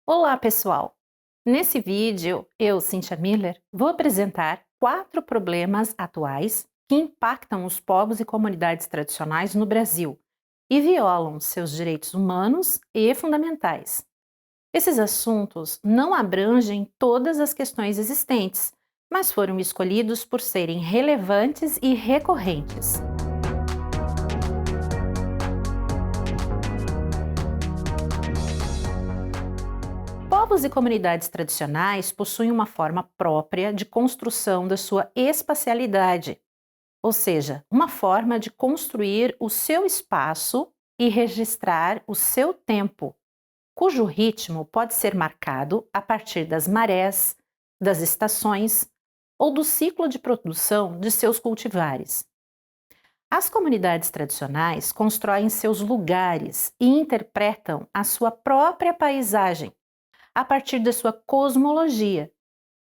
Olá, pessoal! Nesse vídeo, eu, Cynthia Miller, vou apresentar 4 problemas atuais que impactam os povos e comunidades tradicionais no Brasil e violam seus direitos humanos e fundamentais. Esses assuntos não abrangem todas as questões existentes, mas foram escolhidos por serem relevantes e recorrentes. Povos e comunidades tradicionais possuem uma forma própria de construção da sua espacialidade, ou seja, uma forma de construir o seu espaço e registrar o seu tempo, cujo ritmo pode ser marcado a partir das marés, das estações ou do ciclo de produção de seus cultivares. As comunidades tradicionais constroem seus lugares e interpretam a sua própria paisagem a partir da sua cosmologia,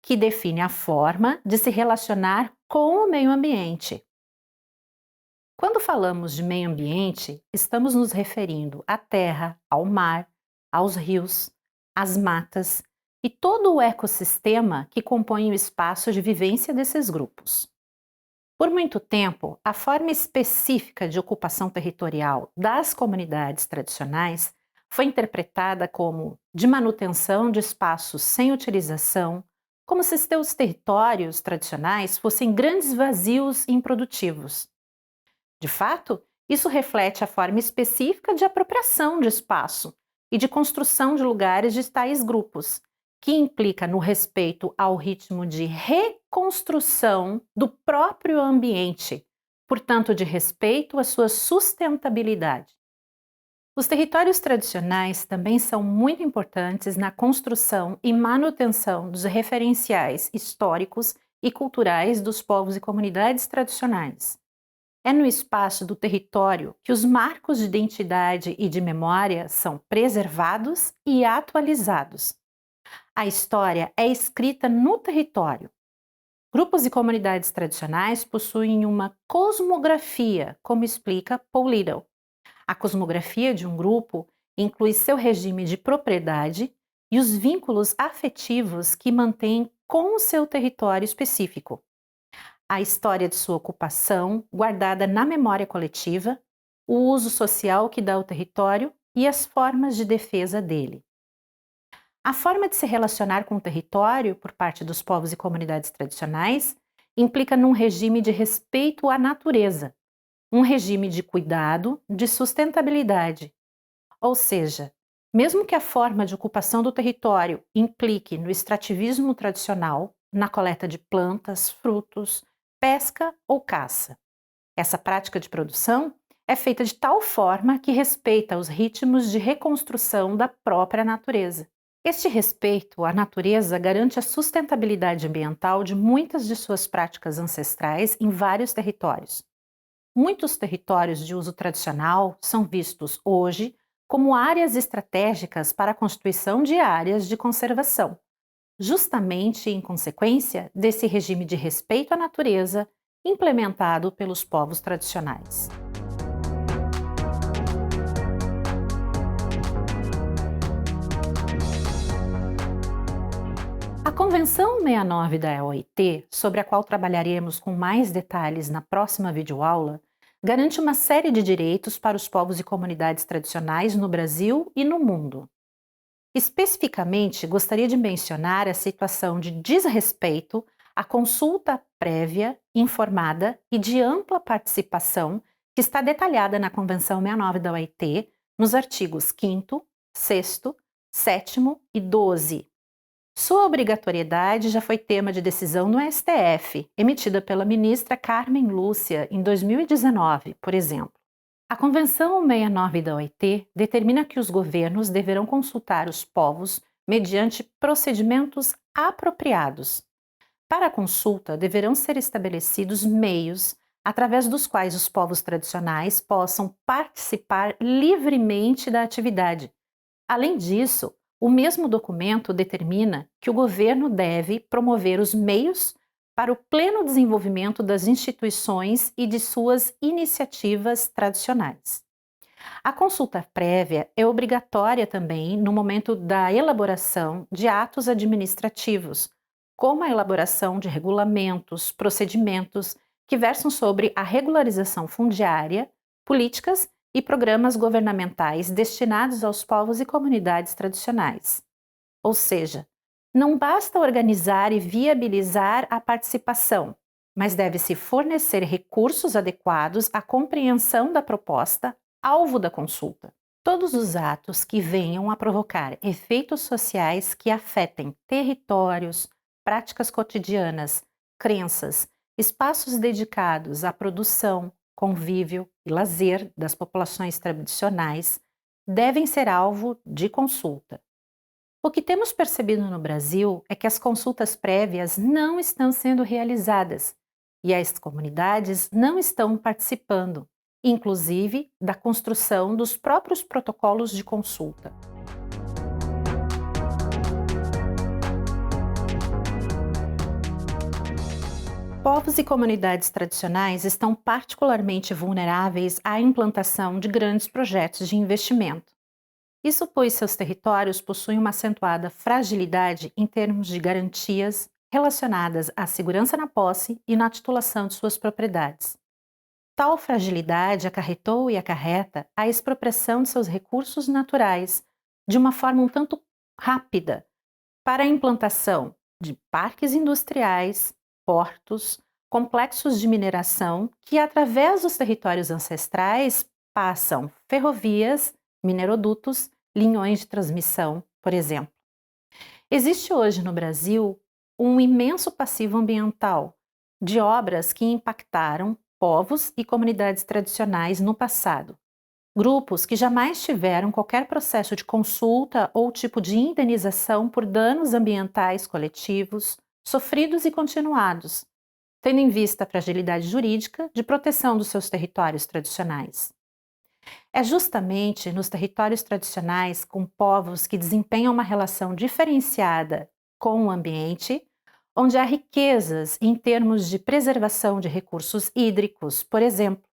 que define a forma de se relacionar com o meio ambiente. Quando falamos de meio ambiente, estamos nos referindo à terra, ao mar, aos rios, às matas e todo o ecossistema que compõe o espaço de vivência desses grupos. Por muito tempo, a forma específica de ocupação territorial das comunidades tradicionais foi interpretada como de manutenção de espaços sem utilização, como se seus territórios tradicionais fossem grandes vazios improdutivos. De fato, isso reflete a forma específica de apropriação de espaço e de construção de lugares de tais grupos, que implica no respeito ao ritmo de reconstrução do próprio ambiente, portanto, de respeito à sua sustentabilidade. Os territórios tradicionais também são muito importantes na construção e manutenção dos referenciais históricos e culturais dos povos e comunidades tradicionais. É no espaço do território que os marcos de identidade e de memória são preservados e atualizados. A história é escrita no território. Grupos e comunidades tradicionais possuem uma cosmografia, como explica Paul Little. A cosmografia de um grupo inclui seu regime de propriedade e os vínculos afetivos que mantém com o seu território específico. A história de sua ocupação, guardada na memória coletiva, o uso social que dá ao território e as formas de defesa dele. A forma de se relacionar com o território por parte dos povos e comunidades tradicionais implica num regime de respeito à natureza, um regime de cuidado, de sustentabilidade. Ou seja, mesmo que a forma de ocupação do território implique no extrativismo tradicional, na coleta de plantas, frutos, pesca ou caça, essa prática de produção é feita de tal forma que respeita os ritmos de reconstrução da própria natureza. Este respeito à natureza garante a sustentabilidade ambiental de muitas de suas práticas ancestrais em vários territórios. Muitos territórios de uso tradicional são vistos hoje como áreas estratégicas para a constituição de áreas de conservação, justamente em consequência desse regime de respeito à natureza implementado pelos povos tradicionais. A Convenção 69 da OIT, sobre a qual trabalharemos com mais detalhes na próxima videoaula, garante uma série de direitos para os povos e comunidades tradicionais no Brasil e no mundo. Especificamente, gostaria de mencionar a situação de desrespeito à consulta prévia, informada e de ampla participação que está detalhada na Convenção 69 da OIT, nos artigos 5º, 6º, 7º e 12. Sua obrigatoriedade já foi tema de decisão no STF, emitida pela ministra Carmen Lúcia em 2019, por exemplo. A Convenção 69 da OIT determina que os governos deverão consultar os povos mediante procedimentos apropriados. Para a consulta, deverão ser estabelecidos meios através dos quais os povos tradicionais possam participar livremente da atividade. Além disso, o mesmo documento determina que o governo deve promover os meios para o pleno desenvolvimento das instituições e de suas iniciativas tradicionais. A consulta prévia é obrigatória também no momento da elaboração de atos administrativos, como a elaboração de regulamentos, procedimentos que versam sobre a regularização fundiária, políticas e programas governamentais destinados aos povos e comunidades tradicionais. Ou seja, não basta organizar e viabilizar a participação, mas deve-se fornecer recursos adequados à compreensão da proposta, alvo da consulta. Todos os atos que venham a provocar efeitos sociais que afetem territórios, práticas cotidianas, crenças, espaços dedicados à produção, convívio e lazer das populações tradicionais devem ser alvo de consulta. O que temos percebido no Brasil é que as consultas prévias não estão sendo realizadas e as comunidades não estão participando, inclusive da construção dos próprios protocolos de consulta. Povos e comunidades tradicionais estão particularmente vulneráveis à implantação de grandes projetos de investimento. Isso pois seus territórios possuem uma acentuada fragilidade em termos de garantias relacionadas à segurança na posse e na titulação de suas propriedades. Tal fragilidade acarretou e acarreta a expropriação de seus recursos naturais de uma forma um tanto rápida para a implantação de parques industriais, portos, complexos de mineração que, através dos territórios ancestrais, passam ferrovias, minerodutos, linhões de transmissão, por exemplo. Existe hoje no Brasil um imenso passivo ambiental de obras que impactaram povos e comunidades tradicionais no passado. Grupos que jamais tiveram qualquer processo de consulta ou tipo de indenização por danos ambientais coletivos, sofridos e continuados, tendo em vista a fragilidade jurídica de proteção dos seus territórios tradicionais. É justamente nos territórios tradicionais com povos que desempenham uma relação diferenciada com o ambiente, onde há riquezas em termos de preservação de recursos hídricos, por exemplo.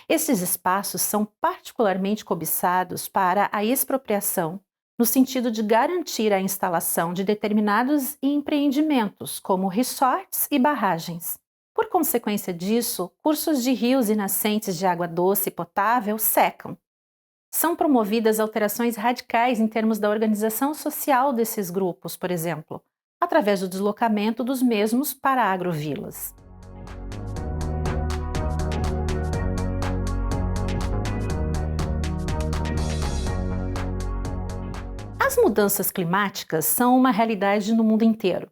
Esses espaços são particularmente cobiçados para a expropriação, no sentido de garantir a instalação de determinados empreendimentos, como resorts e barragens. Por consequência disso, cursos de rios e nascentes de água doce e potável secam. São promovidas alterações radicais em termos da organização social desses grupos, por exemplo, através do deslocamento dos mesmos para agrovilas. As mudanças climáticas são uma realidade no mundo inteiro.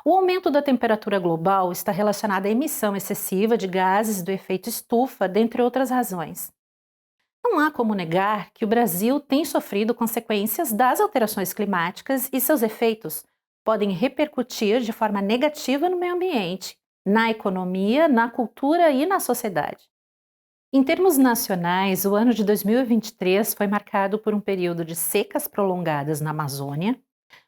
O aumento da temperatura global está relacionado à emissão excessiva de gases do efeito estufa, dentre outras razões. Não há como negar que o Brasil tem sofrido consequências das alterações climáticas e seus efeitos podem repercutir de forma negativa no meio ambiente, na economia, na cultura e na sociedade. Em termos nacionais, o ano de 2023 foi marcado por um período de secas prolongadas na Amazônia,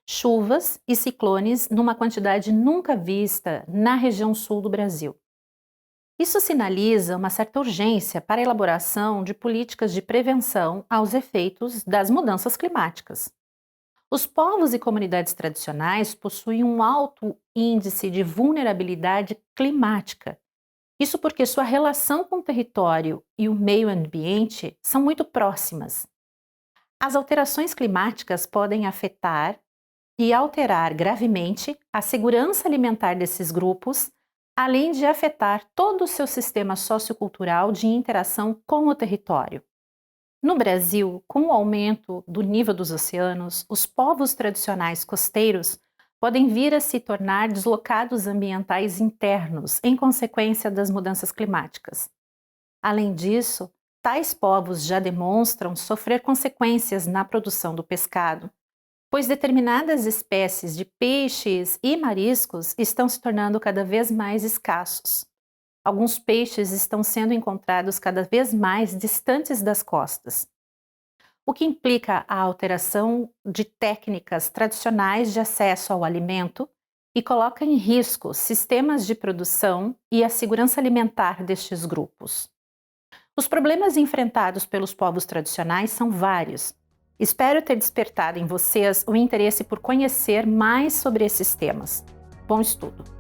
chuvas e ciclones numa quantidade nunca vista na região sul do Brasil. Isso sinaliza uma certa urgência para a elaboração de políticas de prevenção aos efeitos das mudanças climáticas. Os povos e comunidades tradicionais possuem um alto índice de vulnerabilidade climática. Isso porque sua relação com o território e o meio ambiente são muito próximas. As alterações climáticas podem afetar e alterar gravemente a segurança alimentar desses grupos, além de afetar todo o seu sistema sociocultural de interação com o território. No Brasil, com o aumento do nível dos oceanos, os povos tradicionais costeiros podem vir a se tornar deslocados ambientais internos em consequência das mudanças climáticas. Além disso, tais povos já demonstram sofrer consequências na produção do pescado, pois determinadas espécies de peixes e mariscos estão se tornando cada vez mais escassos. Alguns peixes estão sendo encontrados cada vez mais distantes das costas, o que implica a alteração de técnicas tradicionais de acesso ao alimento e coloca em risco sistemas de produção e a segurança alimentar destes grupos. Os problemas enfrentados pelos povos tradicionais são vários. Espero ter despertado em vocês o interesse por conhecer mais sobre esses temas. Bom estudo!